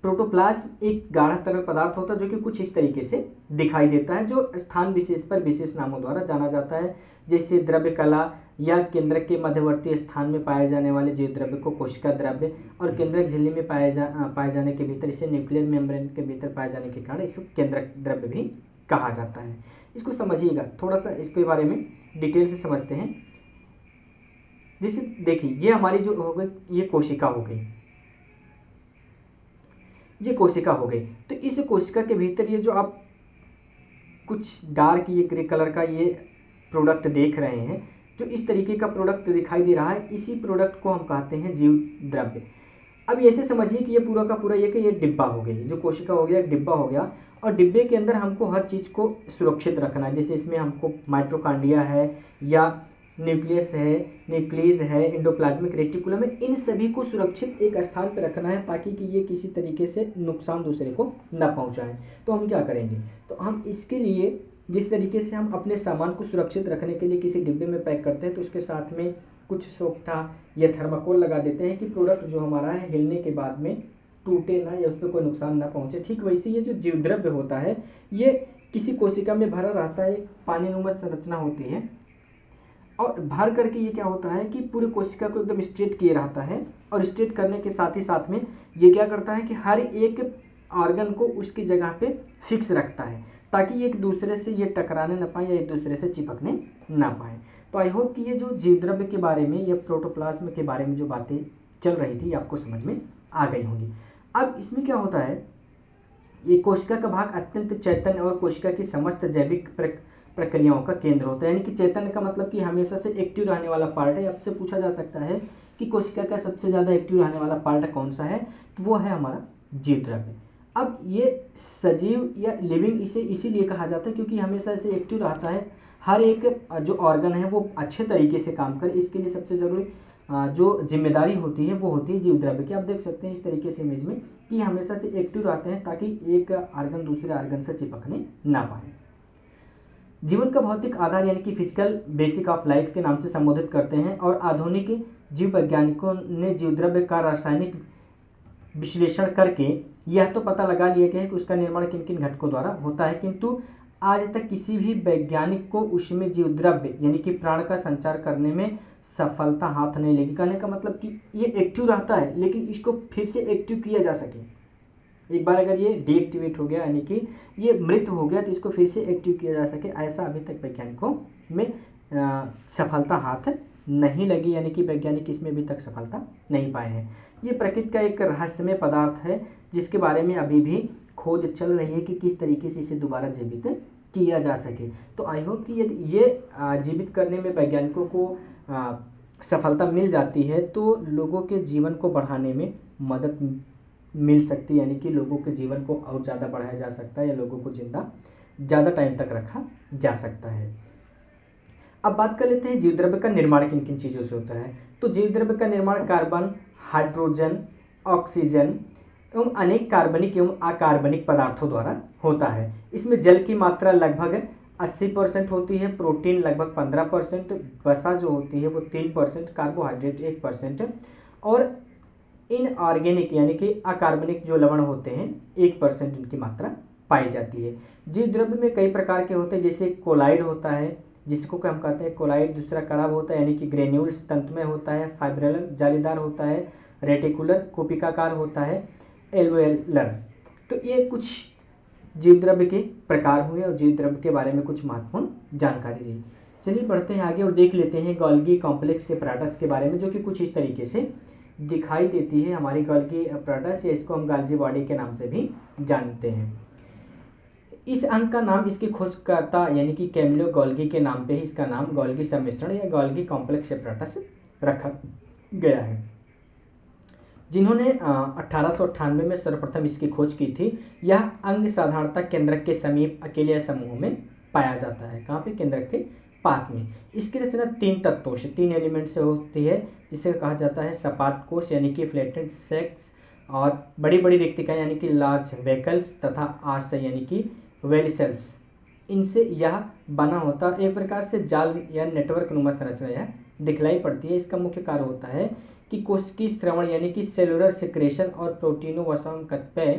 प्रोटोप्लाज्म एक गाढ़ा तरल पदार्थ होता है जो कि कुछ इस तरीके से दिखाई देता है, जो स्थान विशेष पर विशेष नामों द्वारा जाना जाता है, जैसे द्रव्य कला या केंद्रक के मध्यवर्ती स्थान में पाए जाने वाले जीव द्रव्य को कोशिका द्रव्य, और केंद्रक झिल्ली में पाए जाने के भीतर, इसे न्यूक्लियर मेम्ब्रेन के भीतर पाए जाने के कारण इसको केंद्रक द्रव्य भी कहा जाता है। इसको समझिएगा, थोड़ा सा इसके बारे में डिटेल से समझते हैं। जैसे देखिए, ये हमारी जो हो गई, ये कोशिका हो गई, ये कोशिका हो गई। तो इस कोशिका के भीतर ये जो आप कुछ डार्क ये ग्रे कलर का ये प्रोडक्ट देख रहे हैं, जो इस तरीके का प्रोडक्ट दिखाई दे रहा है, इसी प्रोडक्ट को हम कहते हैं जीव द्रव्य। अब ऐसे समझिए कि ये पूरा का पूरा ये डिब्बा हो गया, जो कोशिका हो गया एक डिब्बा हो गया, और डिब्बे के अंदर हमको हर चीज़ को सुरक्षित रखना है। जैसे इसमें हमको माइटोकॉन्ड्रिया है या न्यूक्लियस है, न्यूक्लियस है, एंडोप्लाज्मिक रेटिकुलम है, इन सभी को सुरक्षित एक स्थान पर रखना है ताकि कि ये किसी तरीके से नुकसान दूसरे को न पहुंचाएं। तो हम क्या करेंगे? तो हम इसके लिए जिस तरीके से हम अपने सामान को सुरक्षित रखने के लिए किसी डिब्बे में पैक करते हैं, तो उसके साथ में कुछ सोख्ता या थर्माकोल लगा देते हैं कि प्रोडक्ट जो हमारा है हिलने के बाद में टूटे ना या उस पर कोई नुकसान ना पहुंचे। ठीक वैसे ये जो जीवद्रव्य होता है ये किसी कोशिका में भरा रहता है, पानीनुमा संरचना होती है, और भर करके ये क्या होता है कि पूरी कोशिका को एकदम स्ट्रेट किए रहता है, और स्ट्रेट करने के साथ ही साथ में ये क्या करता है कि हर एक ऑर्गन को उसकी जगह पे फिक्स रखता है ताकि एक दूसरे से ये टकराने ना पाए या एक दूसरे से चिपकने ना पाए। तो आई होप कि ये जो जीवद्रव्य के बारे में या प्रोटोप्लाज्म के बारे में जो बातें चल रही थी आपको समझ में आ गई होंगी। अब इसमें क्या होता है, ये कोशिका का भाग अत्यंत चैतन्य और कोशिका की समस्त जैविक प्रक्रियाओं का केंद्र होता है। यानी कि चैतन्य का मतलब कि हमेशा से एक्टिव रहने वाला पार्ट है। आपसे पूछा जा सकता है कि कोशिका का सबसे ज़्यादा एक्टिव रहने वाला पार्ट कौन सा है, तो वो है हमारा जीवद्रव्य। अब ये सजीव या लिविंग इसे इसीलिए कहा जाता है क्योंकि हमेशा से एक्टिव रहता है, हर एक जो ऑर्गन है वो अच्छे तरीके से काम करे, इसके लिए सबसे ज़रूरी जो जिम्मेदारी होती है वो होती है जीवद्रव्य की। आप देख सकते हैं इस तरीके से इमेज में कि हमेशा से एक्टिव रहते हैं ताकि एक ऑर्गन दूसरे ऑर्गन से चिपकने ना पाए। जीवन का भौतिक आधार यानी कि फिजिकल बेसिक ऑफ लाइफ के नाम से संबोधित करते हैं, और आधुनिक जीव वैज्ञानिकों ने जीवद्रव्य का रासायनिक विश्लेषण करके यह तो पता लगा लिया गया है कि उसका निर्माण किन किन घटकों द्वारा होता है, किंतु आज तक किसी भी वैज्ञानिक को उसमें जीवद्रव्य यानी कि प्राण का संचार करने में सफलता हाथ नहीं लगी। कहने का मतलब कि ये एक्टिव रहता है लेकिन इसको फिर से एक्टिव किया जा सके, एक बार अगर ये डीएक्टिवेट हो गया यानी कि ये मृत हो गया तो इसको फिर से एक्टिव किया जा सके, ऐसा अभी तक वैज्ञानिकों में सफलता हाथ नहीं लगी, यानी कि वैज्ञानिक इसमें अभी तक सफलता नहीं पाए हैं। ये प्रकृति का एक रहस्यमय पदार्थ है जिसके बारे में अभी भी खोज चल रही है कि किस तरीके से इसे दोबारा जीवित किया जा सके। तो आई होप कि यदि ये जीवित करने में वैज्ञानिकों को सफलता मिल जाती है तो लोगों के जीवन को बढ़ाने में मदद मिल सकती है, यानी कि लोगों के जीवन को और ज़्यादा बढ़ाया जा सकता है या लोगों को जिंदा ज़्यादा टाइम तक रखा जा सकता है। अब बात कर लेते हैं जीव द्रव्य का निर्माण किन किन चीज़ों से होता है। तो जीव द्रव्य का निर्माण कार्बन, हाइड्रोजन, ऑक्सीजन एवं अनेक कार्बनिक एवं अकार्बनिक पदार्थों द्वारा होता है। इसमें जल की मात्रा लगभग 80% होती है, प्रोटीन लगभग 15%, वसा जो होती है वो 3%, कार्बोहाइड्रेट 1% और इनऑर्गेनिक यानी कि अकार्बनिक जो लवण होते हैं 1% इनकी मात्रा पाई जाती है। जीव द्रव्य में कई प्रकार के होते हैं, जैसे कोलाइड होता है जिसको हम कहते हैं कोलाइड, दूसरा कड़ाव होता है यानी कि ग्रेन्यूल्स तंतुमय होता है, फाइब्रिलर जालीदार होता है, रेटिकुलर कुपिकाकार होता है, एल्वेलर। तो ये कुछ जीव द्रव्य के प्रकार हुए और जीव द्रव्य के बारे में कुछ महत्वपूर्ण जानकारी दी। चलिए बढ़ते हैं आगे और देख लेते हैं गोल्गी कॉम्प्लेक्स एपैरेटस के बारे में, जो कि कुछ इस तरीके से दिखाई देती है हमारी गोल्गी एपैरेटस, या इसको हम गोल्जी बॉडी के नाम से भी जानते हैं। इस अंग का नाम इसके खोजकर्ता यानी कि कैमिलो गोल्गी के नाम पे ही इसका नाम गोल्गी सम्मिश्रण या गोल्गी कॉम्प्लेक्स एपैरेटस रखा गया है, जिन्होंने 1898 में सर्वप्रथम इसकी खोज की थी। यह अंग साधारणतः केंद्रक के समीप अकेले समूहों में पाया जाता है। कहाँ पे? केंद्रक के पास में। इसकी रचना 3 तत्वों से 3 एलिमेंट से होती है, जिसे कहा जाता है सपाट कोश यानी कि फ्लैटेंड सेक्स, और बड़ी बड़ी रिक्तिकाएं यानी कि लार्ज वेकल्स, तथा आशय यानी कि वेलिसेल्स। इनसे यह बना होता है। एक प्रकार से जाल या नेटवर्क नुमा संरचना यह दिखलाई पड़ती है। इसका मुख्य कार्य होता है कि कोशिकीय स्रवण यानी कि सेलुलर सिक्रेशन और प्रोटीनों वसाओं कतिपय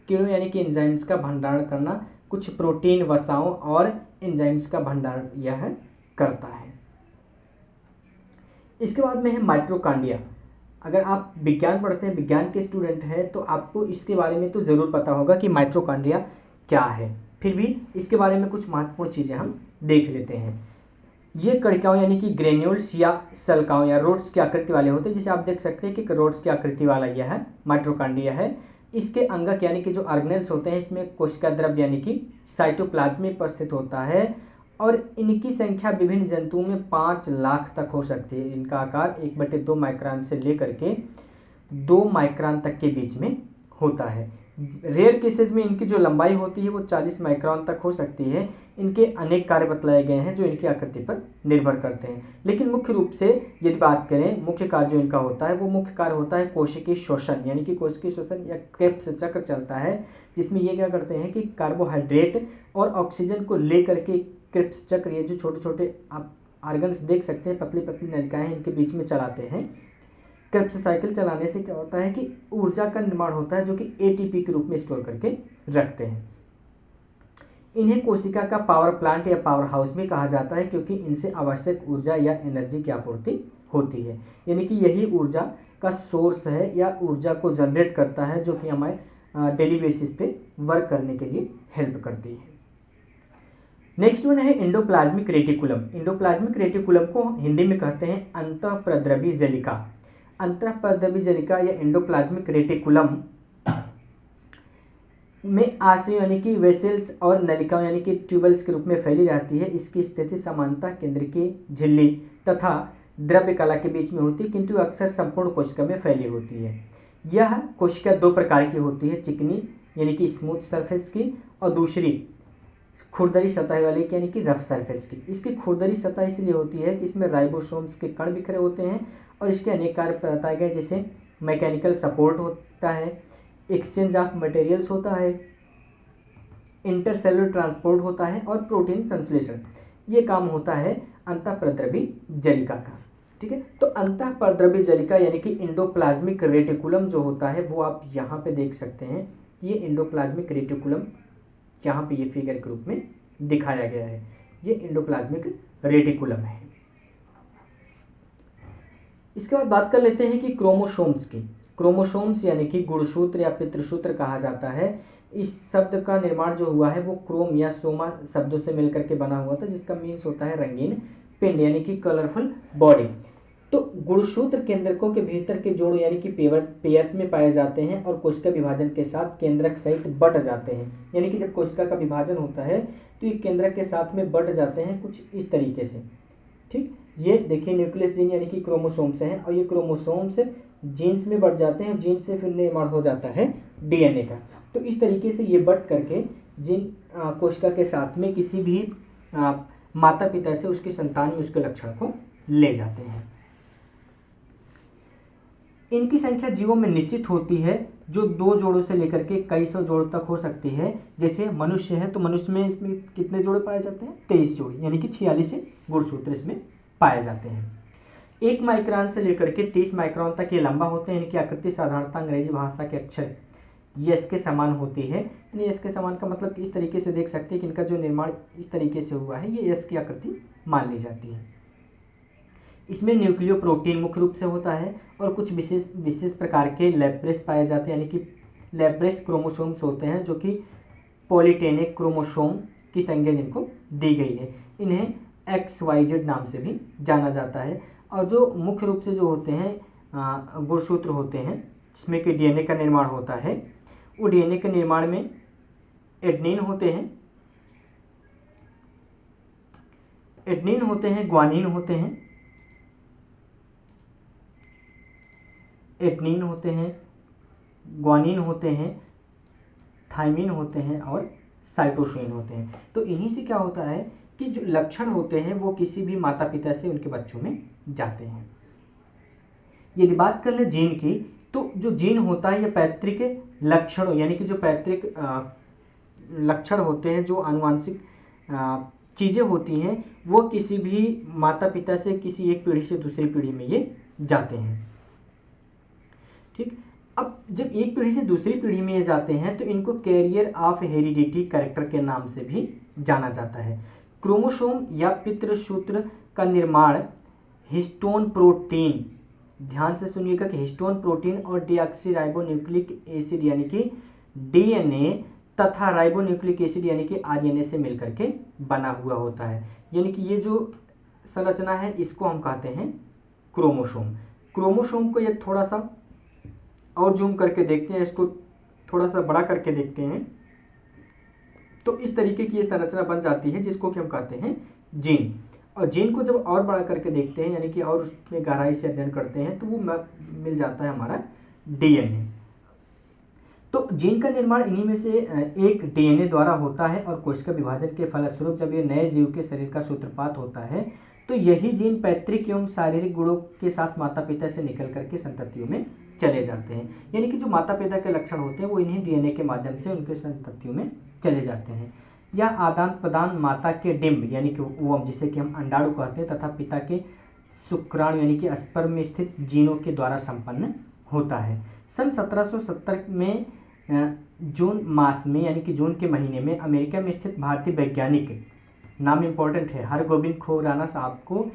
कीड़ों यानी कि एंजाइम्स का भंडारण करना, कुछ प्रोटीन वसाओं और एंजाइम्स का भंडारण यह करता है। इसके बाद में है माइटोकॉन्ड्रिया। अगर आप विज्ञान पढ़ते हैं, विज्ञान के स्टूडेंट हैं, तो आपको इसके बारे में तो ज़रूर पता होगा कि माइटोकॉन्ड्रिया क्या है। फिर भी इसके बारे में कुछ महत्वपूर्ण चीज़ें हम देख लेते हैं। ये कणिकाओं यानी कि ग्रेन्यूल्स या सल्काओं या रोड्स की आकृति वाले होते हैं, जिसे आप देख सकते हैं कि रोड्स की आकृति वाला यह है माइटोकॉन्ड्रिया है। इसके अंगक यानी कि जो ऑर्गेनेल्स होते हैं, इसमें कोशिका द्रव्य यानी कि साइटोप्लाज्म में उपस्थित होता है, और इनकी संख्या विभिन्न जंतुओं में 5 लाख तक हो सकती है। इनका आकार 1/2 माइक्रोन से लेकर के 2 माइक्रोन तक के बीच में होता है। रेयर केसेस में इनकी जो लंबाई होती है वो 40 माइक्रोन तक हो सकती है। इनके अनेक कार्य बतलाए गए हैं जो इनकी आकृति पर निर्भर करते हैं, लेकिन मुख्य रूप से यदि बात करें, मुख्य कार्य जो इनका होता है वो मुख्य कार्य होता है कोशिकीय शोषण, यानी कि कोशिकीय शोषण या क्रेब्स चक्र चलता है, जिसमें ये क्या करते हैं कि कार्बोहाइड्रेट और ऑक्सीजन को लेकर के क्रेब्स चक्र, ये जो छोटे छोटे आप आर्गन्स देख सकते हैं, पतली पतली नलिकाएं इनके बीच में चलाते हैं। क्रेब्स साइकिल चलाने से क्या होता है कि ऊर्जा का निर्माण होता है, जो कि एटीपी के रूप में स्टोर करके रखते हैं। इन्हें कोशिका का पावर प्लांट या पावर हाउस भी कहा जाता है, क्योंकि इनसे आवश्यक ऊर्जा या एनर्जी की आपूर्ति होती है, यानी कि यही ऊर्जा का सोर्स है या ऊर्जा को जनरेट करता है, जो कि हमारे डेली बेसिस पे वर्क करने के लिए हेल्प करती है। नेक्स्ट वन है एंडोप्लाज्मिक रेटिकुलम। एंडोप्लाज्मिक रेटिकुलम को हिंदी में कहते हैं अंतःप्रद्रवी जलिका। अंतःप्रद्रवी जलिका या एंडोप्लाज्मिक रेटिकुलम में आशय यानी कि वेसल्स और नलिकाओं यानी कि ट्यूबल्स के रूप में फैली रहती है। इसकी स्थिति सामान्यतः केंद्र की झिल्ली तथा द्रव्य कला के बीच में होती है, किंतु अक्सर संपूर्ण कोशिका में फैली होती है। यह कोशिका 2 प्रकार की होती है, चिकनी यानी कि स्मूथ सरफेस की, और दूसरी खुरदरी सतह वाली यानी कि रफ सरफेस की। इसकी खुरदरी सतह इसलिए होती है कि इसमें राइबोसोम्स के कण बिखरे होते हैं और इसके अनेक कार्य बताए गए, जैसे मैकेनिकल सपोर्ट होता है, एक्सचेंज ऑफ मटेरियल्स होता है, इंटरसेलुलर ट्रांसपोर्ट होता है, और प्रोटीन संश्लेषण। ये काम होता है अंतःप्रद्रवी जलिका का। ठीक है, तो अंतःप्रद्रवी जलिका यानी कि एंडोप्लाज्मिक रेटिकुलम जो होता है वो आप यहाँ पे देख सकते हैं। ये एंडोप्लाज्मिक रेटिकुलम यहाँ पे ये फिगर के रूप में दिखाया गया है। ये एंडोप्लाज्मिक रेटिकुलम है। इसके बाद बात कर लेते हैं कि क्रोमोसोम्स की। क्रोमोसोम्स यानी कि गुणसूत्र या पितृसूत्र कहा जाता है। इस शब्द का निर्माण जो हुआ है वो क्रोम या सोमा शब्दों से मिलकर के बना हुआ था, जिसका मीन्स होता है रंगीन पिंड यानी कि कलरफुल बॉडी। तो गुणसूत्र केंद्रकों के भीतर के जोड़ यानी कि पेयर्स में पाए जाते हैं और कोशिका विभाजन के साथ केंद्रक सहित बट जाते हैं। यानी कि जब कोशिका का विभाजन होता है तो ये केंद्रक के साथ में बट जाते हैं कुछ इस तरीके से। ठीक, ये देखिए न्यूक्लियस जीन यानी कि क्रोमोसोम से हैं और ये क्रोमोसोम से जीन्स में बढ़ जाते हैं, जीन से फिर निर्माण हो जाता है डीएनए का। तो इस तरीके से ये बट करके जिन कोशिका के साथ में किसी भी माता पिता से उसकी संतान में उसके लक्षण को ले जाते हैं। इनकी संख्या जीवों में निश्चित होती है जो 2 जोड़ों से लेकर के कई सौ जोड़ों तक हो सकती है। जैसे मनुष्य है तो मनुष्य में इसमें कितने जोड़े पाए जाते हैं? 23 जोड़े, यानी कि 46 गुणसूत्र इसमें पाए जाते हैं। 1 माइक्रोन से लेकर के 30 माइक्रोन तक ये लंबा होते हैं। इनकी आकृति साधारणतः अंग्रेजी भाषा के अक्षर यस के समान होती है। यानी यस के समान का मतलब इस तरीके से देख सकते हैं कि इनका जो निर्माण इस तरीके से हुआ है, ये यस की आकृति मान ली जाती है। इसमें न्यूक्लियो प्रोटीन मुख्य रूप से होता है और कुछ विशेष प्रकार के लैप्रेस पाए जाते हैं। यानी कि लैप्रेस क्रोमोसोम्स होते हैं जो कि पॉलीटेनिक क्रोमोसोम की संज्ञा जिनको दी गई है। इन्हें XYZ नाम से भी जाना जाता है। और जो मुख्य रूप से जो होते हैं गुणसूत्र होते हैं जिसमें कि डीएनए का निर्माण होता है, वो डीएनए के निर्माण में एडेनिन होते हैं, ग्वानिन होते हैं, एडेनिन होते हैं, ग्वानिन होते हैं, थाइमिन होते हैं और साइटोसिन होते हैं। तो इन्हीं से क्या होता है कि जो लक्षण होते हैं वो किसी भी माता पिता से उनके बच्चों में जाते हैं। यदि बात कर ले जीन की, तो जो जीन होता है ये पैतृक लक्षण यानी कि जो पैतृक लक्षण होते हैं, जो आनुवांशिक चीज़ें होती हैं, वो किसी भी माता पिता से किसी एक पीढ़ी से दूसरी पीढ़ी में ये जाते हैं। ठीक, अब जब एक पीढ़ी से दूसरी पीढ़ी में ये जाते हैं तो इनको कैरियर ऑफ हेरिडिटी कैरेक्टर के नाम से भी जाना जाता है। क्रोमोसोम या पितृसूत्र का निर्माण हिस्टोन प्रोटीन, ध्यान से सुनिएगा कि हिस्टोन प्रोटीन और डीऑक्सीराइबोन्यूक्लिक एसिड यानी कि डीएनए तथा राइबोन्यूक्लिक एसिड यानी कि आरएनए से मिलकर के बना हुआ होता है। यानी कि ये जो संरचना है इसको हम कहते हैं क्रोमोसोम। क्रोमोसोम को ये थोड़ा सा और जूम करके देखते हैं, इसको थोड़ा सा बड़ा करके देखते हैं, तो इस तरीके की ये संरचना बन जाती है जिसको कि हम कहते हैं जीन। और जीन को जब और बड़ा करके देखते हैं यानी कि और उसमें गहराई से अध्ययन करते हैं तो वो मिल जाता है हमारा डीएनए। तो जीन का निर्माण इन्हीं में से एक डीएनए द्वारा होता है और कोशिका विभाजन के फलस्वरूप जब ये नए जीव के शरीर का सूत्रपात होता है तो यही जीन पैतृक एवं शारीरिक गुणों के साथ माता पिता से निकल करके संततियों में चले जाते हैं। यानी कि जो माता पिता के लक्षण होते हैं वो इन्हीं डीएनए के माध्यम से उनके संततियों में चले जाते हैं। यह आदान प्रदान माता के डिंब यानी कि ओवम जिसे कि हम अंडाणु कहते हैं तथा पिता के शुक्राणु यानी कि स्पर्म में स्थित जीनों के द्वारा संपन्न होता है। सन 1770 में जून मास में यानी कि जून के महीने में अमेरिका में स्थित भारतीय वैज्ञानिक, नाम इंपॉर्टेंट है, हरगोविंद खुराना साहब को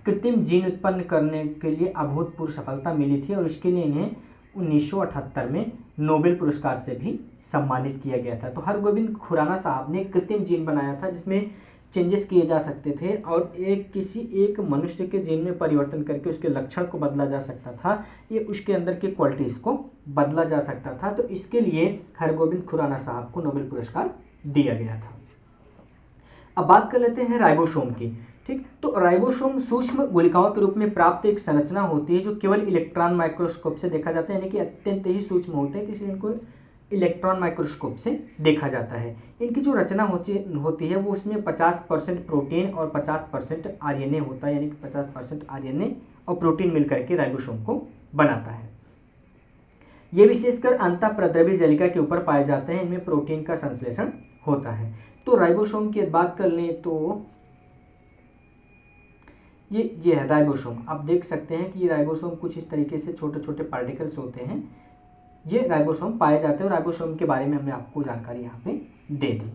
कृत्रिम जीन उत्पन्न करने के लिए अभूतपूर्व सफलता मिली थी और इसके लिए इन्हें 1978 में नोबेल पुरस्कार से भी सम्मानित किया गया था। तो हरगोविंद खुराना साहब ने कृत्रिम जीन बनाया था जिसमें चेंजेस किए जा सकते थे और किसी एक मनुष्य के जीन में परिवर्तन करके उसके लक्षण को बदला जा सकता था, ये उसके अंदर की क्वालिटीज़ को बदला जा सकता था। तो इसके लिए हरगोविंद खुराना साहब को नोबेल पुरस्कार दिया गया था। अब बात कर लेते हैं राइबोसोम की। ठीक, तो राइबोसोम सूक्ष्म गुलिकाओं के रूप में प्राप्त एक संरचना होती है जो केवल इलेक्ट्रॉन माइक्रोस्कोप से देखा जाता है, यानी कि अत्यंत ही सूक्ष्म होते हैं, इसलिए इनको इलेक्ट्रॉन माइक्रोस्कोप से देखा जाता है। इनकी जो रचना होती है वो उसमें 50% प्रोटीन और 50% आरएनए होता है, यानी कि 50% आरएनए और प्रोटीन मिलकर के राइबोसोम को बनाता है। ये विशेषकर अंतःप्रद्रव्य जालिका के ऊपर पाए जाते हैं, इनमें प्रोटीन का संश्लेषण होता है। तो राइबोसोम की बात कर लें तो ये है राइबोसोम। आप देख सकते हैं कि ये राइबोसोम कुछ इस तरीके से छोटे छोटे पार्टिकल्स होते हैं, ये राइबोसोम पाए जाते हैं और राइबोसोम के बारे में हमने आपको जानकारी यहाँ पे दे दी।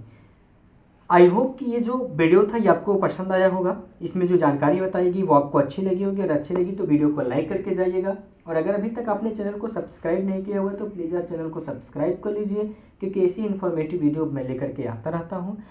आई होप कि ये जो वीडियो था ये आपको पसंद आया होगा। इसमें जो जानकारी बताएगी वो आपको अच्छी लगी होगी, अगर अच्छी लगी तो वीडियो को लाइक करके जाइएगा और अगर अभी तक आपने चैनल को सब्सक्राइब नहीं किया हुआ तो प्लीज़ आप चैनल को सब्सक्राइब कर लीजिए, क्योंकि ऐसी इन्फॉर्मेटिव वीडियो मैं लेकर के आता रहता हूँ।